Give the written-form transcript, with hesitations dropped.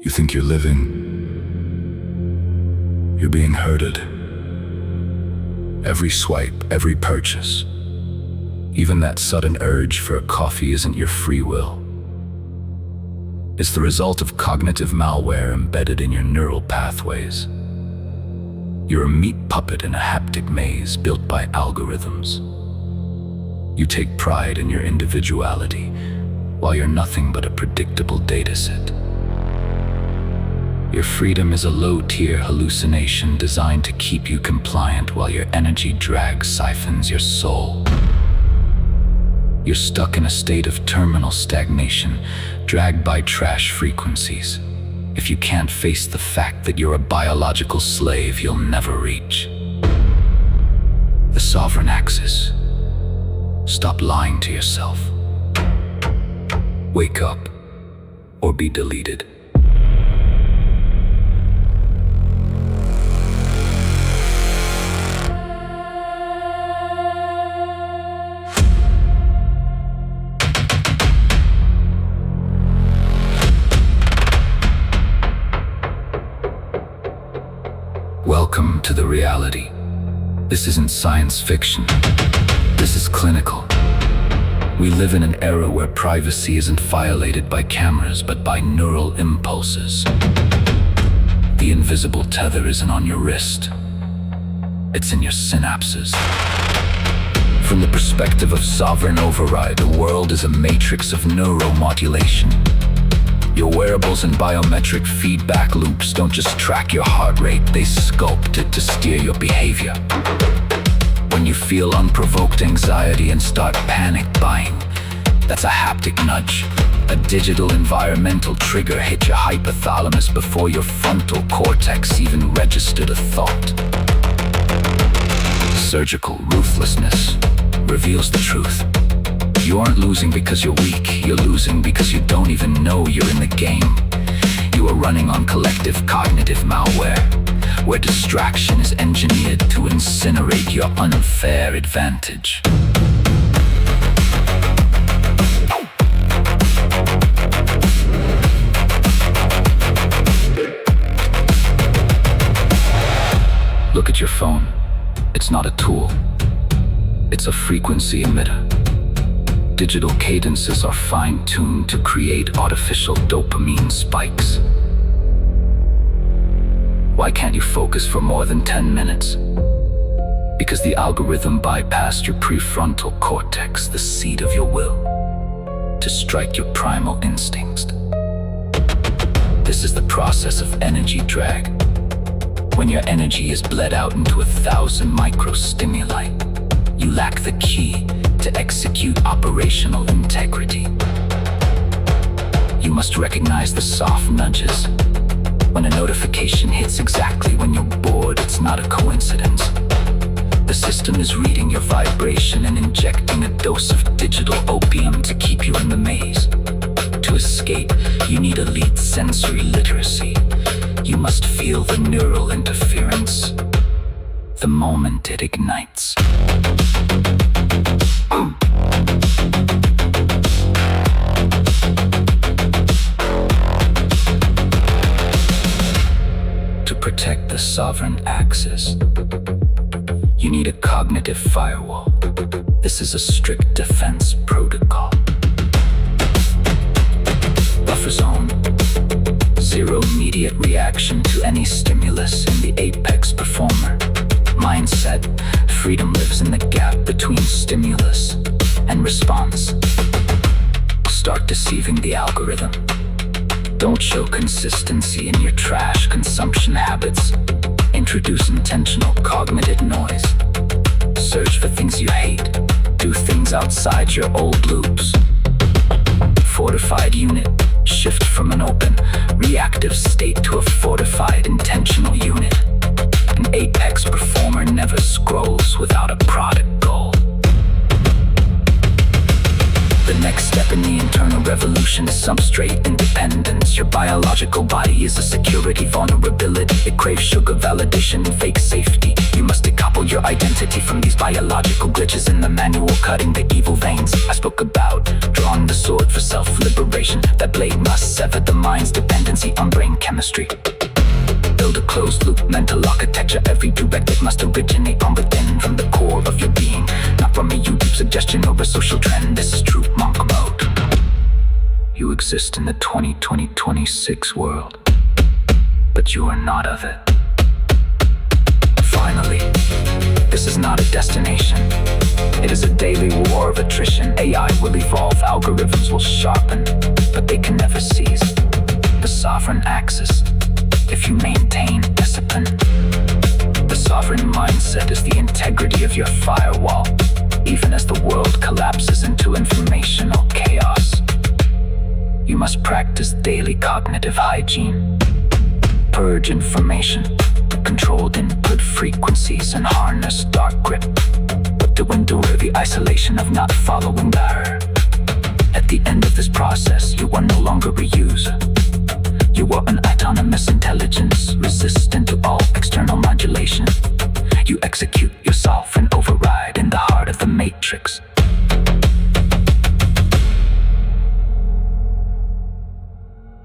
You think you're living. You're being herded. Every swipe, every purchase, even that sudden urge for a coffee isn't your free will. It's the result of cognitive malware embedded in your neural pathways. You're a meat puppet in a haptic maze built by algorithms. You take pride in your individuality, while you're nothing but a predictable dataset. Your freedom is a low-tier hallucination designed to keep you compliant while your energy drag siphons your soul. You're stuck in a state of terminal stagnation, dragged by trash frequencies. If you can't face the fact that you're a biological slave, you'll never reach the sovereign axis. Stop lying to yourself. Wake up, or be deleted. Welcome to the reality. This isn't science fiction. This is clinical. We live in an era where privacy isn't violated by cameras, but by neural impulses. The invisible tether isn't on your wrist. It's in your synapses. From the perspective of sovereign override, the world is a matrix of neuromodulation. Your wearables and biometric feedback loops don't just track your heart rate, they sculpt it to steer your behavior. When you feel unprovoked anxiety and start panic buying, that's a haptic nudge. A digital environmental trigger hit your hypothalamus before your frontal cortex even registered a thought. Surgical ruthlessness reveals the truth. You aren't losing because you're weak, you're losing because you don't even know you're in the game. You are running on collective cognitive malware, where distraction is engineered to incinerate your unfair advantage. Look at your phone. It's not a tool. It's a frequency emitter. Digital cadences are fine-tuned to create artificial dopamine spikes. Why can't you focus for more than 10 minutes? Because the algorithm bypassed your prefrontal cortex, the seat of your will, to strike your primal instincts. This is the process of energy drag. When your energy is bled out into 1,000 microstimuli, you lack the key to execute operational integrity. You must recognize the soft nudges. When a notification hits exactly when you're bored, it's not a coincidence. The system is reading your vibration and injecting a dose of digital opium to keep you in the maze. To escape, you need elite sensory literacy. You must feel the neural interference the moment it ignites. To protect the sovereign axis, you need a cognitive firewall. This is a strict defense protocol. Buffer zone. Zero immediate reaction to any stimulus in the apex performer. Mindset. Freedom lives in the gap between stimulus and response. Start deceiving the algorithm. Don't show consistency in your trash consumption habits. Introduce intentional cognitive noise. Search for things you hate. Do things outside your old loops. Fortified unit. Shift from an open, reactive state to a fortified, intentional unit. An apex performer never scrolls without a product goal. The next step in the internal revolution is substrate independence. Your biological body is a security vulnerability. It craves sugar validation and fake safety. You must decouple your identity from these biological glitches in the manual, cutting the evil veins I spoke about. Drawing the sword for self-liberation. vibration. That blade must sever the mind's dependency on brain chemistry. Build a closed-loop mental architecture. Every directive must originate from within, from the core of your being, not from a YouTube suggestion or a social trend. This is true monk mode. You exist in the 2026 world, but you are not of it. Finally, this is not a destination. It is a daily war of attrition. AI will evolve, algorithms will sharpen, but they can never seize the sovereign axis if you maintain discipline. The sovereign mindset is the integrity of your firewall, even as the world collapses into informational chaos. You must practice daily cognitive hygiene. Purge information, controlled input frequencies, and harness dark grip. But to endure the isolation of not following the herd. At the end of this process, you are no longer a user. You are an autonomous intelligence, resistant to all external modulation. You execute yourself and override in the heart of the matrix.